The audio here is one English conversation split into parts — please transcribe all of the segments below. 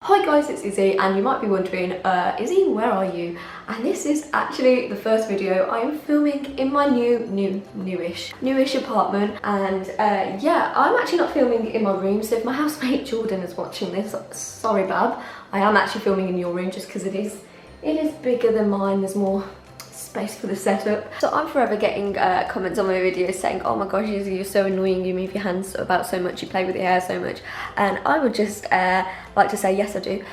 Hi guys, it's Izzy, and you might be wondering, Izzy, where are you? And this is actually the first video I am filming in my newish apartment. And yeah, I'm actually not filming in my room, so if my housemate Jordan is watching this, sorry Bab, I am actually filming in your room just because it is bigger than mine. There's more space for the setup. So I'm forever getting comments on my videos saying, oh my gosh, Izzy, you're so annoying, you move your hands about so much, you play with your hair so much. And I would just like to say, yes I do.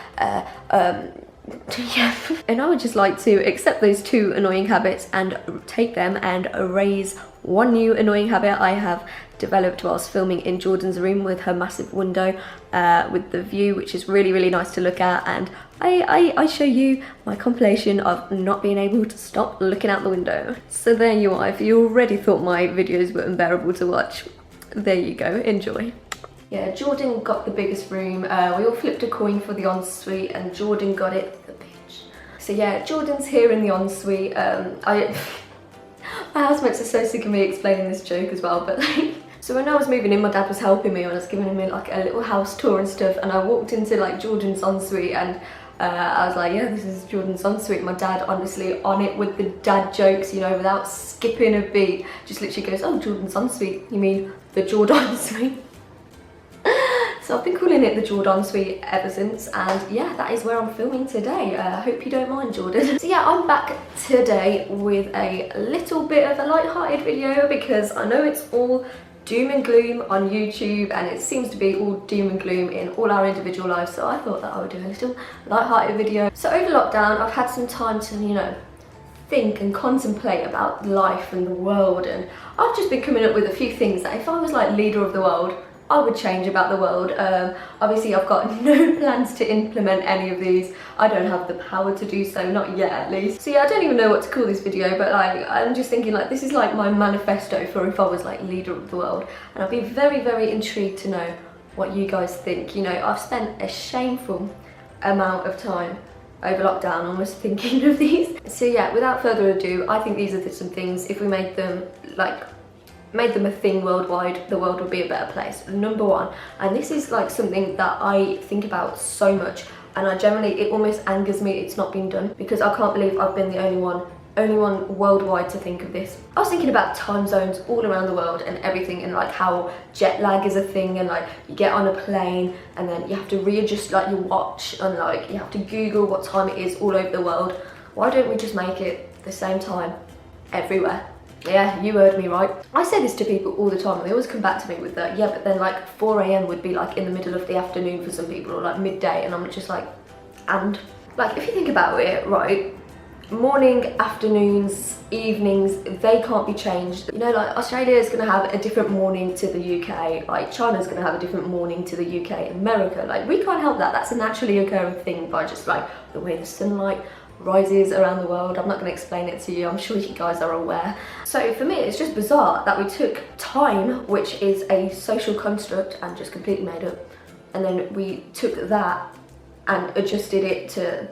Yeah. And I would just like to accept those two annoying habits and take them and erase one new annoying habit I have developed whilst filming in Jordan's room with her massive window with the view, which is really nice to look at. And I show you my compilation of not being able to stop looking out the window. So there you are. If you already thought my videos were unbearable to watch, there you go, enjoy. Yeah, Jordan got the biggest room. We all flipped a coin for the ensuite and Jordan got it, the bitch. So yeah, Jordan's here in the ensuite. My housemates are so sick of me explaining this joke as well, but like, so when I was moving in, my dad was helping me and I was giving him like a little house tour and stuff, and I walked into like Jordan's ensuite and I was like, yeah, this is Jordan's ensuite. My dad, honestly, on it with the dad jokes, you know, without skipping a beat, just literally goes, oh, Jordan's ensuite, you mean the Jordan suite? So I've been calling it the Jordan Suite ever since, and yeah, that is where I'm filming today. I hope you don't mind, Jordan. So yeah, I'm back today with a little bit of a light-hearted video because I know it's all doom and gloom on YouTube and it seems to be all doom and gloom in all our individual lives, so I thought that I would do a little light-hearted video. So over lockdown, I've had some time to, you know, think and contemplate about life and the world, and I've just been coming up with a few things that if I was like leader of the world, I would change about the world. Obviously I've got no plans to implement any of these. I don't have the power to do so, not yet at least. So yeah, I don't even know what to call this video, but like, I'm just thinking like, this is like my manifesto for if I was like leader of the world. And I'd be very intrigued to know what you guys think. You know, I've spent a shameful amount of time over lockdown almost thinking of these. So yeah, without further ado, I think these are some things, if we made them a thing worldwide, the world would be a better place. Number one, and this is like something that I think about so much, and I generally, it almost angers me it's not been done, because I can't believe I've been the only one worldwide to think of this. I was thinking about time zones all around the world and everything, and like how jet lag is a thing, and like you get on a plane and then you have to readjust like your watch, and like you have to Google what time it is all over the world. Why don't we just make it the same time everywhere? Yeah, you heard me right. I say this to people all the time and they always come back to me with that, yeah, but then like 4 AM would be like in the middle of the afternoon for some people, or like midday, and I'm just like, and? Like, if you think about it, right, morning, afternoons, evenings, they can't be changed. You know, like Australia is gonna have a different morning to the UK, like China's gonna have a different morning to the UK, America, like we can't help that. That's a naturally occurring thing by just like the way the sunlight rises around the world. I'm not going to explain it to you, I'm sure you guys are aware. So for me, it's just bizarre that we took time, which is a social construct and just completely made up, and then we took that and adjusted it to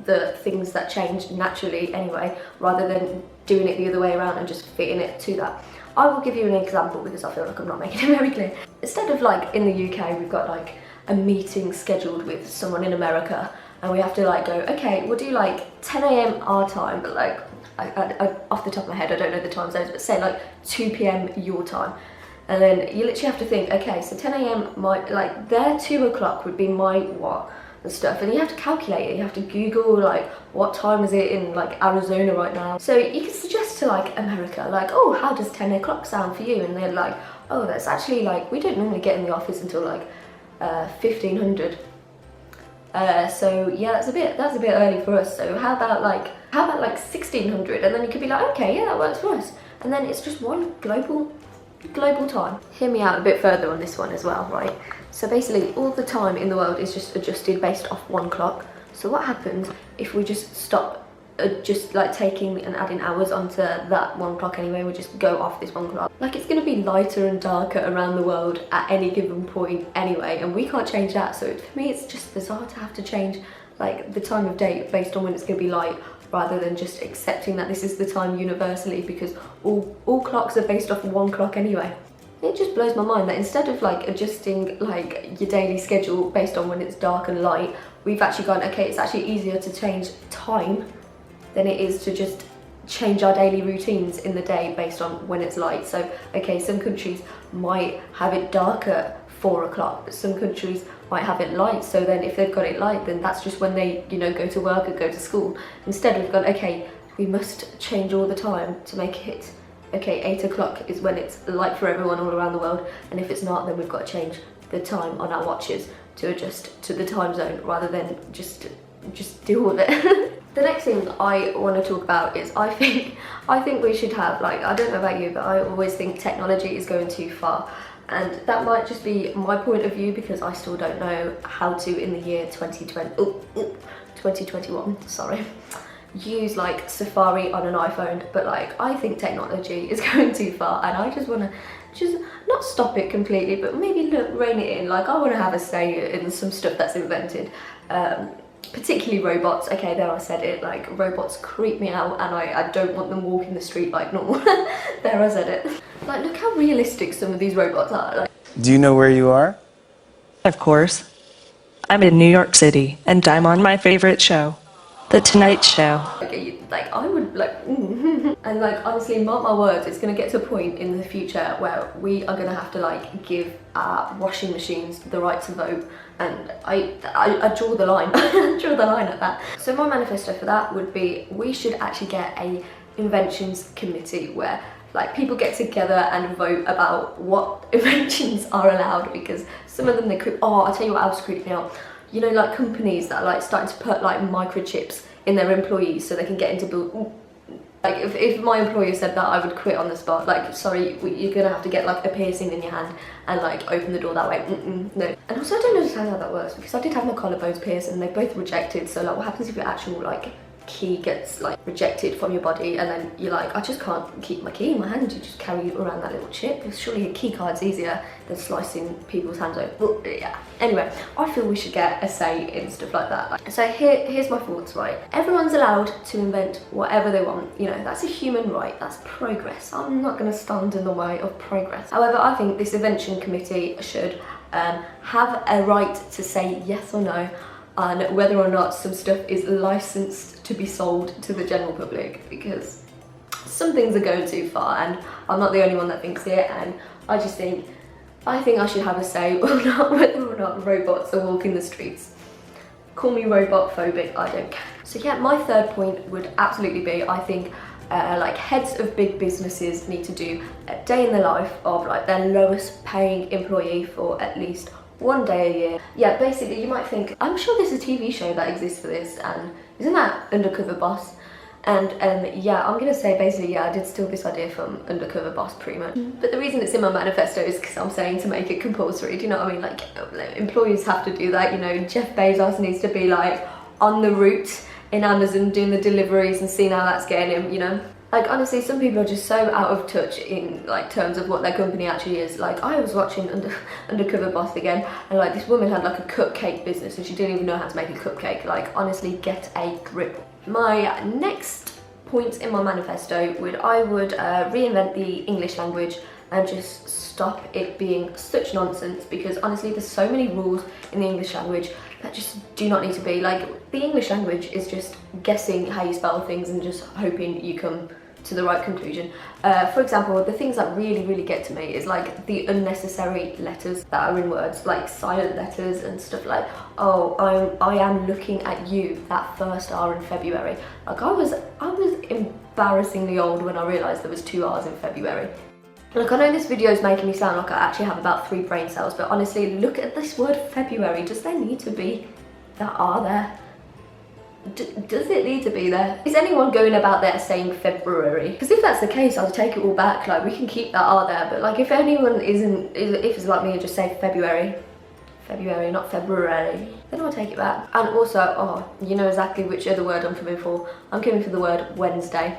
the things that changed naturally anyway, rather than doing it the other way around and just fitting it to that. I will give you an example because I feel like I'm not making it very clear. Instead of like in the UK, we've got like a meeting scheduled with someone in America, and we have to like go, okay, we'll do like 10 AM our time, but like, I, off the top of my head, I don't know the time zones, but say like 2 PM your time. And then you literally have to think, okay, so 10 AM, like their 2 o'clock would be my what, and stuff. And you have to calculate it, you have to Google like, what time is it in like Arizona right now? So you can suggest to like America, like, oh, how does 10 o'clock sound for you? And they're like, oh, that's actually like, we don't normally get in the office until like 1500. So yeah, that's a bit early for us. So how about like 1600? And then you could be like, okay, yeah, that works for us. And then it's just one global time. Hear me out a bit further on this one as well, right? So basically, all the time in the world is just adjusted based off one clock. So what happens if we just stop just like taking and adding hours onto that 1 clock anyway? We just go off this 1 clock. Like, it's going to be lighter and darker around the world at any given point anyway, and we can't change that. So for me, it's just bizarre to have to change like the time of day based on when it's going to be light, rather than just accepting that this is the time universally, because all clocks are based off 1 clock anyway. it just blows my mind that instead of like adjusting like your daily schedule based on when it's dark and light, we've actually gone, okay, it's actually easier to change time than it is to just change our daily routines in the day based on when it's light. So, okay, some countries might have it dark at 4 o'clock, but some countries might have it light. So then if they've got it light, then that's just when they, you know, go to work or go to school. Instead, we've gone, okay, we must change all the time to make it, okay, 8 o'clock is when it's light for everyone all around the world. And if it's not, then we've got to change the time on our watches to adjust to the time zone rather than just deal with it. The next thing I want to talk about is I think we should have, like, I don't know about you, but I always think technology is going too far. And that might just be my point of view because I still don't know how to, in the year 2021, sorry, use like Safari on an iPhone. But like, I think technology is going too far, and I just want to just not stop it completely, but maybe rein it in. Like, I want to have a say in some stuff that's invented. Particularly robots. Okay, there, I said it. Like, robots creep me out, and I don't want them walking the street like normal. There, I said it. Like, look how realistic some of these robots are. Like, do you know where you are? Of course. I'm in New York City, and I'm on my favorite show, The Tonight Show. like I would like, and like, honestly, mark my words, it's gonna get to a point in the future where we are gonna have to like give our washing machines the right to vote. And I draw the line. Draw the line at that. So my manifesto for that would be, we should actually get a inventions committee where like people get together and vote about what inventions are allowed, because some of them they could, oh, I'll tell you what else creeps me out. You know, like companies that are like starting to put like microchips in their employees so they can get into build. Like, if my employer said that, I would quit on the spot. Like, sorry, you're gonna have to get like a piercing in your hand and like open the door that way. No. And also, I don't understand how that works, because I did have my collarbones pierced and they both rejected. So like, what happens if your actual like key gets like rejected from your body, and then you're like, I just can't keep my key in my hand? You just carry around that little chip. Surely a key card's easier than slicing people's hands open. Yeah. Anyway, I feel we should get a say in stuff like that. So here's my thoughts, right? Everyone's allowed to invent whatever they want. You know, that's a human right. That's progress. I'm not going to stand in the way of progress. However, I think this invention committee should have a right to say yes or no on whether or not some stuff is licensed to be sold to the general public, because some things are going too far, and I'm not the only one that thinks it. And I think I should have a say whether or not robots are walking the streets. Call me robot phobic, I don't care. So yeah, my third point would absolutely be, I think like heads of big businesses need to do a day in the life of like their lowest paying employee for at least one day a year. Yeah, basically, you might think, I'm sure there's a TV show that exists for this, and isn't that Undercover Boss? And yeah, I'm gonna say basically, yeah, I did steal this idea from Undercover Boss pretty much. But the reason it's in my manifesto is because I'm saying to make it compulsory. Do you know what I mean? Like, employees have to do that. You know, Jeff Bezos needs to be like on the route in Amazon doing the deliveries and seeing how that's getting him, you know? Like, honestly, some people are just so out of touch in like terms of what their company actually is. Like, I was watching Undercover Boss again, and like this woman had like a cupcake business and she didn't even know how to make a cupcake. Like, honestly, get a grip. My next point in my manifesto I would reinvent the English language and just stop it being such nonsense, because honestly, there's so many rules in the English language that just do not need to be. Like, the English language is just guessing how you spell things and just hoping you come to the right conclusion. For example, the things that really get to me is like the unnecessary letters that are in words, like silent letters and stuff like, oh, I am looking at you, that first R in February. Like, I was embarrassingly old when I realised there was 2 R's in February. Look, I know this video is making me sound like I actually have about 3 brain cells, but honestly, look at this word February. Does there need to be that R there? Does it need to be there? Is anyone going about there saying February? Because if that's the case, I'll take it all back. Like, we can keep that R there, but like, if anyone if it's like me and just say February, not February, then I'll take it back. And also, oh, you know exactly which other word I'm coming for. I'm coming for the word Wednesday.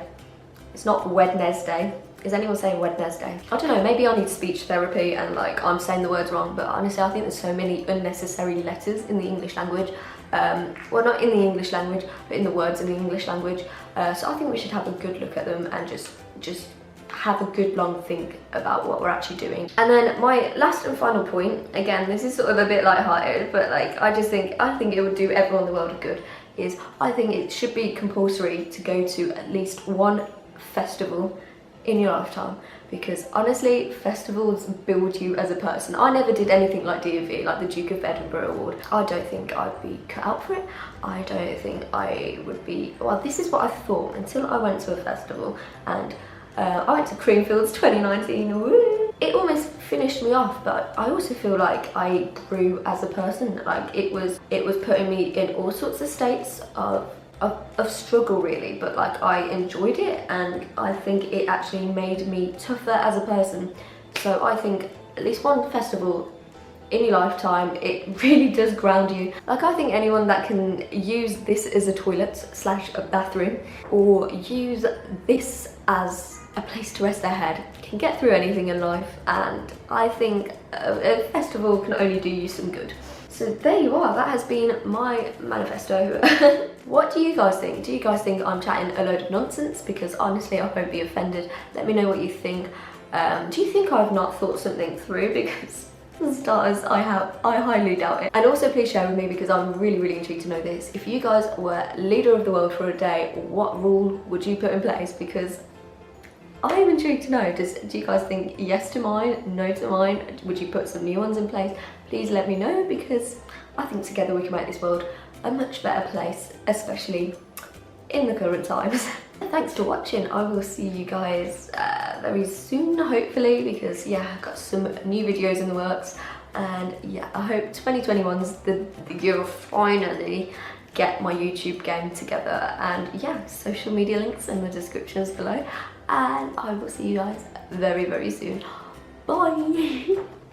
It's not Wednesday. Is anyone saying Wednesday? I don't know, maybe I need speech therapy and like I'm saying the words wrong, but honestly, I think there's so many unnecessary letters in the English language. Well, not in the English language, but in the words in the English language. So I think we should have a good look at them and just have a good long think about what we're actually doing. And then my last and final point, again, this is sort of a bit light-hearted, but like I think it would do everyone in the world good, is I think it should be compulsory to go to at least one festival in your lifetime, because honestly, festivals build you as a person. I never did anything like DV, like the Duke of Edinburgh Award. I don't think I'd be cut out for it. I don't think I would be, well, this is what I thought until I went to a festival, and I went to Creamfields 2019. Woo! It almost finished me off, but I also feel like I grew as a person. Like it was putting me in all sorts of states of struggle really, but like I enjoyed it, and I think it actually made me tougher as a person. So I think at least one festival in your lifetime, it really does ground you. Like I think anyone that can use this as a toilet slash a bathroom, or use this as a place to rest their head, can get through anything in life, and I think a festival can only do you some good. So there you are, that has been my manifesto. What do you guys think? Do you guys think I'm chatting a load of nonsense? Because honestly, I won't be offended. Let me know what you think. Do you think I've not thought something through? Because for starters, I highly doubt it. And also please share with me, because I'm really intrigued to know this. If you guys were leader of the world for a day, what rule would you put in place? Because I'm intrigued to know. Do you guys think yes to mine, no to mine? Would you put some new ones in place? Please let me know, because I think together we can make this world a much better place, especially in the current times. Thanks for watching. I will see you guys very soon, hopefully, because yeah, I've got some new videos in the works, and yeah, I hope 2021's the year of finally get my YouTube game together. And yeah, social media links in the descriptions below, and I will see you guys very soon. Bye.